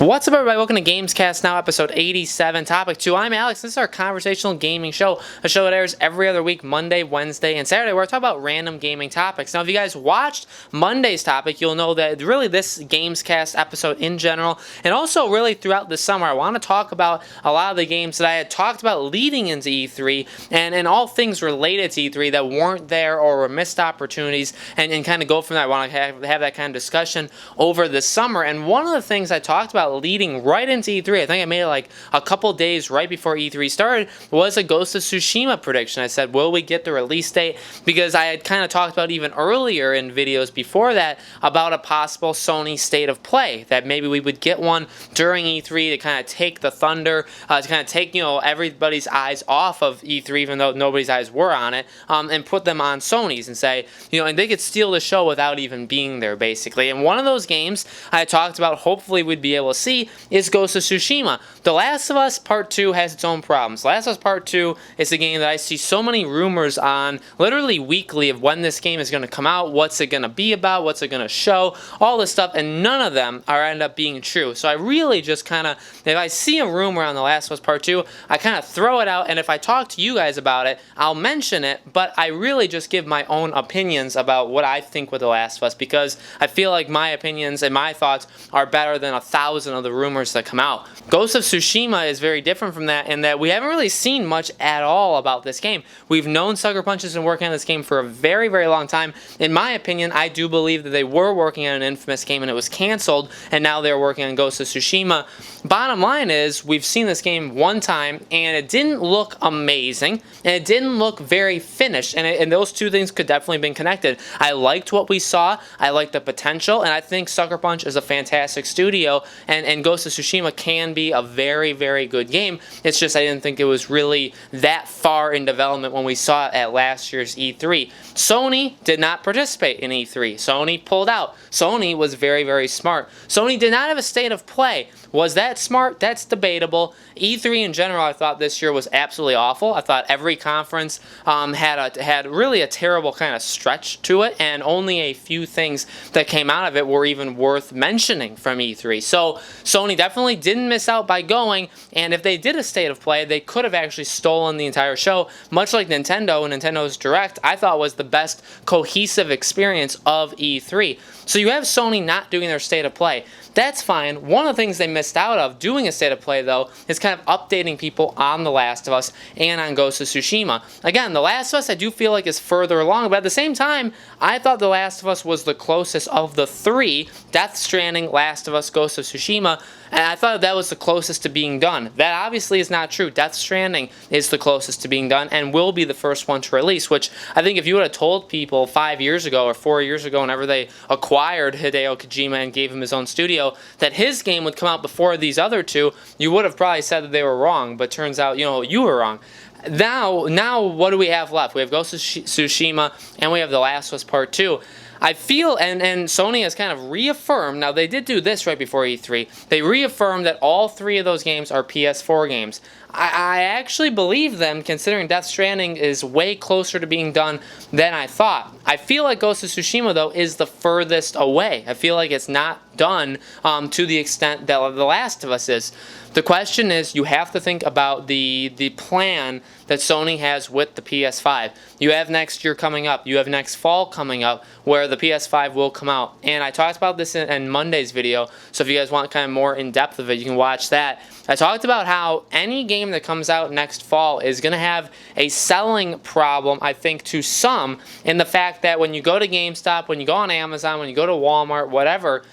What's up, everybody? Welcome to Gamescast, now episode 87, topic 2. I'm Alex. This is our conversational gaming show, a show that airs every other week, Monday, Wednesday, and Saturday, where I talk about random gaming topics. Now, if you guys watched Monday's topic, you'll know that really this Gamescast episode in general, and also really throughout the summer, I want to talk about a lot of the games that I had talked about leading into E3, and all things related to E3 that weren't there or were missed opportunities, and kind of go from there. I want to have that kind of discussion over the summer, and one of the things I talked about leading right into E3, I think I made it like a couple days right before E3 started, was a Ghost of Tsushima prediction. I said, will we get the release date? Because I had kind of talked about even earlier in videos before that about a possible Sony State of Play, that maybe we would get one during E3 to kind of take the thunder, to kind of take, everybody's eyes off of E3, even though nobody's eyes were on it, and put them on Sony's and say, and they could steal the show without even being there, basically. And one of those games I talked about, hopefully we'd be able to see, is Ghost of Tsushima. The Last of Us Part 2 has its own problems. Last of Us Part 2 is a game that I see so many rumors on, literally weekly, of when this game is going to come out, what's it going to be about, what's it going to show, all this stuff, and none of them end up being true. So I really just kind of, if I see a rumor on The Last of Us Part 2, I kind of throw it out, and if I talk to you guys about it, I'll mention it, but I really just give my own opinions about what I think with The Last of Us, because I feel like my opinions and my thoughts are better than 1,000 of the rumors that come out. Ghost of Tsushima is very different from that in that we haven't really seen much at all about this game. We've known Sucker Punch has been working on this game for a very, very long time. In my opinion, I do believe that they were working on an Infamous game and it was canceled, and now they're working on Ghost of Tsushima. Bottom line is, we've seen this game one time, and it didn't look amazing, and it didn't look very finished, and those two things could definitely have been connected. I liked what we saw, I liked the potential, and I think Sucker Punch is a fantastic studio, and Ghost of Tsushima can be a very, very good game. It's just I didn't think it was really that far in development when we saw it at last year's E3. Sony did not participate in E3. Sony pulled out. Sony was very, very smart. Sony did not have a State of Play. Was that smart? That's debatable. E3 in general, I thought this year was absolutely awful. I thought every conference had really a terrible kind of stretch to it, and only a few things that came out of it were even worth mentioning from E3. So Sony definitely didn't miss out by going, and if they did a State of Play, they could have actually stolen the entire show, much like Nintendo. And Nintendo's Direct, I thought, was the best cohesive experience of E3. So you have Sony not doing their State of Play. That's fine. One of the things they missed out of doing a State of Play, though, is kind of updating people on The Last of Us and on Ghost of Tsushima. Again, The Last of Us I do feel like is further along, but at the same time, I thought The Last of Us was the closest of the three: Death Stranding, Last of Us, Ghost of Tsushima, and I thought that was the closest to being done. That obviously is not true. Death Stranding is the closest to being done and will be the first one to release, which I think if you would have told people 5 years ago or 4 years ago, whenever they acquired Hideo Kojima and gave him his own studio, that his game would come out before these other two, you would have probably said that they were wrong, but turns out, you were wrong. Now, what do we have left? We have Ghost of Tsushima, and we have The Last of Us Part 2. I feel, and Sony has kind of reaffirmed, now they did do this right before E3, they reaffirmed that all three of those games are PS4 games. I actually believe them, considering Death Stranding is way closer to being done than I thought. I feel like Ghost of Tsushima, though, is the furthest away. I feel like it's not done to the extent that The Last of Us is. The question is, you have to think about the plan that Sony has with the PS5. You have next year coming up. You have next fall coming up, where the PS5 will come out. And I talked about this in Monday's video, so if you guys want kind of more in-depth of it, you can watch that. I talked about how any game that comes out next fall is going to have a selling problem, I think, to some, in the fact that when you go to GameStop, when you go on Amazon, when you go to Walmart, whatever,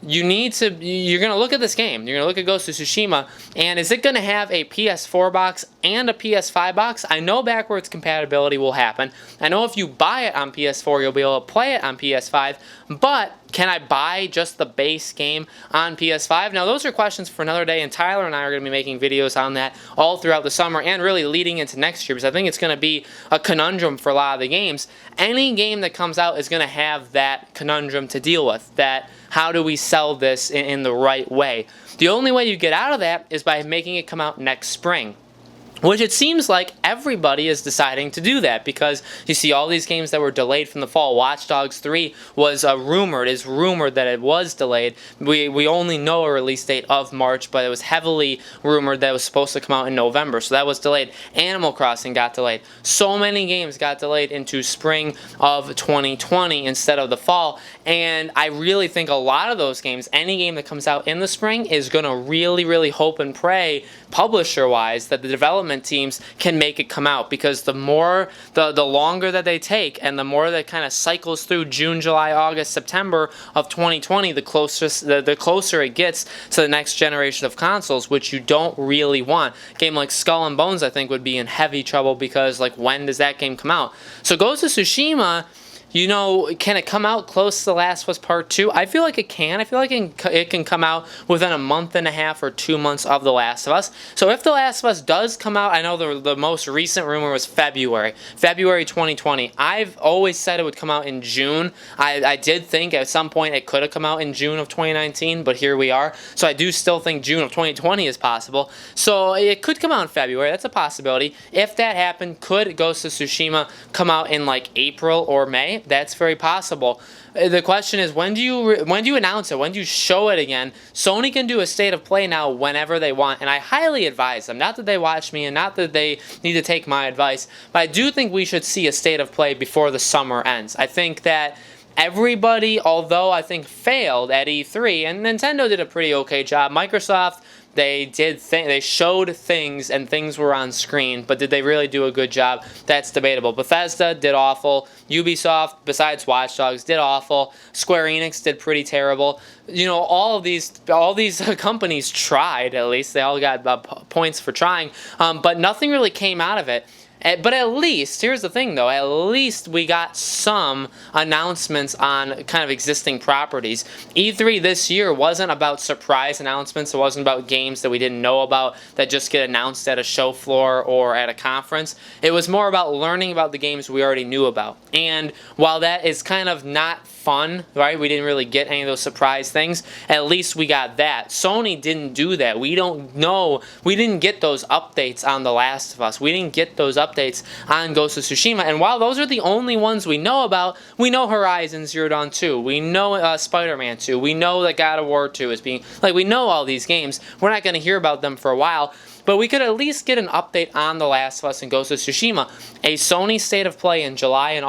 you're going to look at this game. You're going to look at Ghost of Tsushima, and is it going to have a PS4 box and a PS5 box? I know backwards compatibility will happen. I know if you buy it on PS4, you'll be able to play it on PS5, but can I buy just the base game on PS5? Now, those are questions for another day, and Tyler and I are going to be making videos on that all throughout the summer and really leading into next year, because I think it's going to be a conundrum for a lot of the games. Any game that comes out is going to have that conundrum to deal with, that how do we sell this in the right way? The only way you get out of that is by making it come out next spring. Which it seems like everybody is deciding to do that, because you see all these games that were delayed from the fall. Watch Dogs 3 was rumored. It is rumored that it was delayed. We only know a release date of March, but it was heavily rumored that it was supposed to come out in November, so that was delayed. Animal Crossing got delayed. So many games got delayed into spring of 2020 instead of the fall, and I really think a lot of those games, any game that comes out in the spring, is going to really hope and pray, publisher-wise, that the development teams can make it come out, because the longer that they take and the more that kind of cycles through June, July, August, September of 2020, the closer it gets to the next generation of consoles, which you don't really want. A game like Skull and Bones, I think, would be in heavy trouble, because like, when does that game come out? So Ghost of Tsushima, you know, can it come out close to The Last of Us Part 2? I feel like it can. I feel like it can come out within a month and a half or 2 months of The Last of Us. So if The Last of Us does come out, I know the most recent rumor was February 2020. I've always said it would come out in June. I did think at some point it could have come out in June of 2019, but here we are. So I do still think June of 2020 is possible. So it could come out in February. That's a possibility. If that happened, could Ghost of Tsushima come out in like April or May? That's very possible. The question is, when do you announce it? When do you show it again? Sony can do a state of play now whenever they want, and I highly advise them. Not that they watch me and not that they need to take my advice, but I do think we should see a state of play before the summer ends. I think that everybody, although I think, failed at E3, and Nintendo did a pretty okay job. Microsoft, they showed things and things were on screen, but did they really do a good job? That's debatable. Bethesda did awful. Ubisoft, besides Watch Dogs, did awful. Square Enix did pretty terrible. You know, all these companies tried. At least they all got points for trying, but nothing really came out of it. But at least, here's the thing though, at least we got some announcements on kind of existing properties. E3 this year wasn't about surprise announcements. It wasn't about games that we didn't know about that just get announced at a show floor or at a conference. It was more about learning about the games we already knew about. And while that is kind of not fun, right? We didn't really get any of those surprise things. At least we got that. Sony didn't do that. We don't know. We didn't get those updates on The Last of Us. We didn't get those updates on Ghost of Tsushima. And while those are the only ones we know about, we know Horizon Zero Dawn 2. We know Spider-Man 2. We know that God of War 2 is being... Like, we know all these games. We're not going to hear about them for a while. But we could at least get an update on The Last of Us and Ghost of Tsushima. A Sony State of Play in July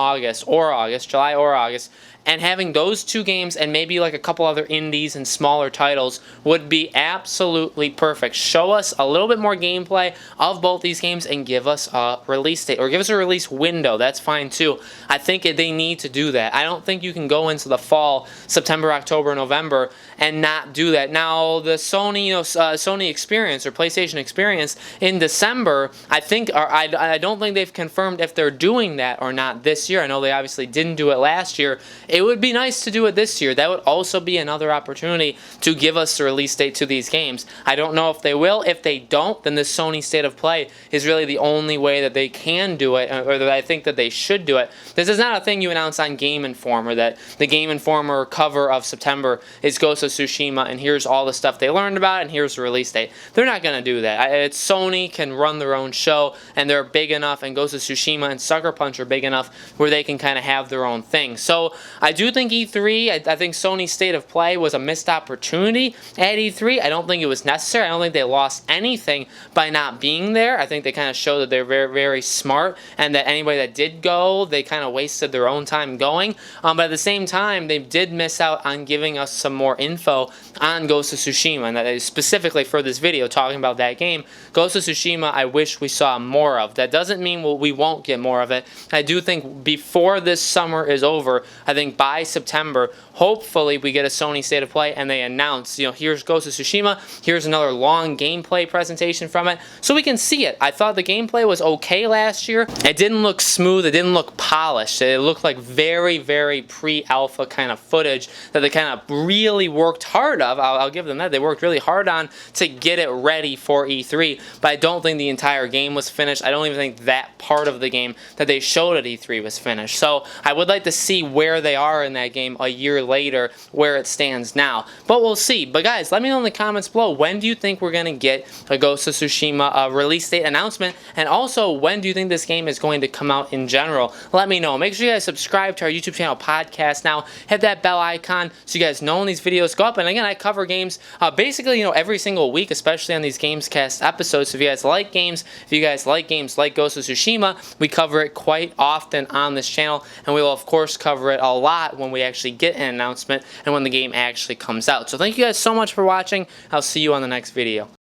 or August, and having those two games and maybe like a couple other indies and smaller titles would be absolutely perfect. Show us a little bit more gameplay of both these games and give us a release date, or give us a release window. That's fine too. I think they need to do that. I don't think you can go into the fall, September, October, November, and not do that. Now, the Sony experience or PlayStation experience in December, I don't think they've confirmed if they're doing that or not this year. I know they obviously didn't do it last year. It would be nice to do it this year. That would also be another opportunity to give us a release date to these games. I don't know if they will. If they don't, then this Sony State of Play is really the only way that they can do it, or that I think that they should do it. This is not a thing you announce on Game Informer, that the Game Informer cover of September is Ghost of Tsushima, and here's all the stuff they learned about, and here's the release date. They're not going to do that. Sony can run their own show, and they're big enough, and Ghost of Tsushima and Sucker Punch are big enough where they can kind of have their own thing. So I do think E3, I think Sony's State of Play was a missed opportunity at E3. I don't think it was necessary. I don't think they lost anything by not being there. I think they kind of showed that they're very, very smart, and that anybody that did go, they kind of wasted their own time going. But at the same time, they did miss out on giving us some more info on Ghost of Tsushima, and that is specifically for this video talking about that game. Ghost of Tsushima, I wish we saw more of. That doesn't mean we won't get more of it. I do think before this summer is over, I think by September, hopefully we get a Sony State of Play and they announce, here's Ghost of Tsushima, here's another long gameplay presentation from it, so we can see it. I thought the gameplay was okay last year. It didn't look smooth, it didn't look polished. It looked like very, very pre-alpha kind of footage that they kind of really worked hard I'll give them that. They worked really hard on to get it ready for E3, but I don't think the entire game was finished. I don't even think that part of the game that they showed at E3 was finished. So I would like to see where they are in that game a year later, where it stands now. But we'll see. But guys, let me know in the comments below, when do you think we're going to get a Ghost of Tsushima release date announcement? And also, when do you think this game is going to come out in general? Let me know. Make sure you guys subscribe to our YouTube channel Podcast Now. Hit that bell icon so you guys know when these videos go up. And again, I cover games basically, every single week, especially on these Gamescast episodes. So if you guys like games, if you guys like games like Ghost of Tsushima, we cover it quite often on this channel, and we will of course cover it a lot when we actually get an announcement and when the game actually comes out. So thank you guys so much for watching. I'll see you on the next video.